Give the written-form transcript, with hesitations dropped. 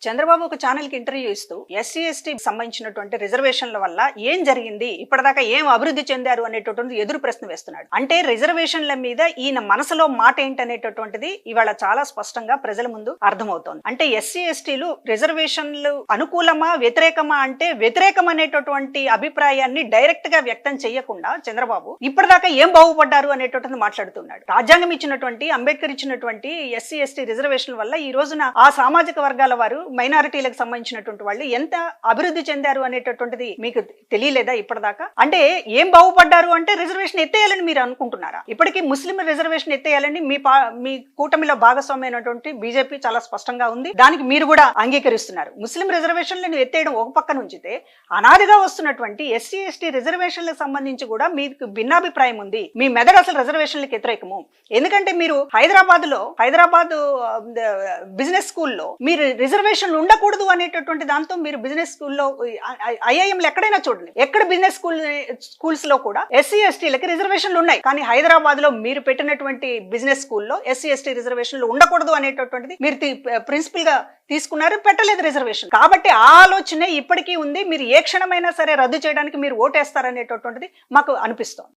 చంద్రబాబు ఒక ఛానల్ కి ఇంటర్వ్యూ ఇస్తూ ఎస్సీ ఎస్టీ సంబంధించినటువంటి రిజర్వేషన్ల వల్ల ఏం జరిగింది, ఇప్పటిదాకా ఏం అభివృద్ధి చెందారు అనేటటువంటి ఎదురు ప్రశ్న వేస్తున్నాడు. అంటే రిజర్వేషన్ల మీద ఈయన మనసులో మాట ఏంటనేటటువంటిది ఇవాళ చాలా స్పష్టంగా ప్రజల ముందు అర్థమవుతోంది. అంటే ఎస్సీ ఎస్టీలు రిజర్వేషన్లు అనుకూలమా వ్యతిరేకమా అంటే వ్యతిరేకం అనేటటువంటి అభిప్రాయాన్ని డైరెక్ట్ గా వ్యక్తం చేయకుండా చంద్రబాబు ఇప్పటిదాకా ఏం బాగుపడ్డారు అనేటటువంటిది మాట్లాడుతున్నాడు. రాజ్యాంగం ఇచ్చినటువంటి, అంబేద్కర్ ఇచ్చినటువంటి ఎస్సీ ఎస్టీ రిజర్వేషన్ల వల్ల ఈ రోజున ఆ సామాజిక వర్గాల వారు, మైనారిటీలకు సంబంధించినటువంటి వాళ్ళు ఎంత అభివృద్ధి చెందారు అనేటటువంటిది మీకు తెలియలేదా ఇప్పటిదాకా? అంటే ఏం బాగుపడ్డారు అంటే రిజర్వేషన్ ఎత్తేయాలని మీరు అనుకుంటున్నారా? ఇప్పటికీ ముస్లిం రిజర్వేషన్ ఎత్తేయాలని మీ కూటమిలో భాగస్వామైనటువంటి బీజేపీ చాలా స్పష్టంగా ఉంది. దానికి మీరు కూడా అంగీకరిస్తున్నారు. ముస్లిం రిజర్వేషన్లను ఎత్తేయడం ఒక పక్కన ఉంచితే, అనాదిగా వస్తున్నటువంటి ఎస్సీ ఎస్టీ రిజర్వేషన్లకు సంబంధించి కూడా మీకు భిన్నాభిప్రాయం ఉంది. మీ మెదడు అసలు రిజర్వేషన్లకు వ్యతిరేకము. ఎందుకంటే మీరు హైదరాబాద్ బిజినెస్ స్కూల్లో మీరు రిజర్వేషన్లు ఉండకూడదు అనేటటువంటి దాంతో మీరు బిజినెస్ స్కూల్లో, ఐఐఎంలు ఎక్కడైనా చూడండి, ఎక్కడ బిజినెస్ స్కూల్స్ లో కూడా ఎస్సీ ఎస్టీలకి రిజర్వేషన్లు ఉన్నాయి. కానీ హైదరాబాద్ లో మీరు పెట్టినటువంటి బిజినెస్ స్కూల్లో ఎస్సీ ఎస్టీ రిజర్వేషన్లు ఉండకూడదు అనేటటువంటిది మీరు ప్రిన్సిపల్ గా తీసుకున్నారు, పెట్టలేదు రిజర్వేషన్. కాబట్టి ఆ ఆలోచనే ఇప్పటికీ ఉంది. మీరు ఏ క్షణమైనా సరే రద్దు చేయడానికి మీరు ఓటేస్తారనేటటువంటిది మాకు అనిపిస్తోంది.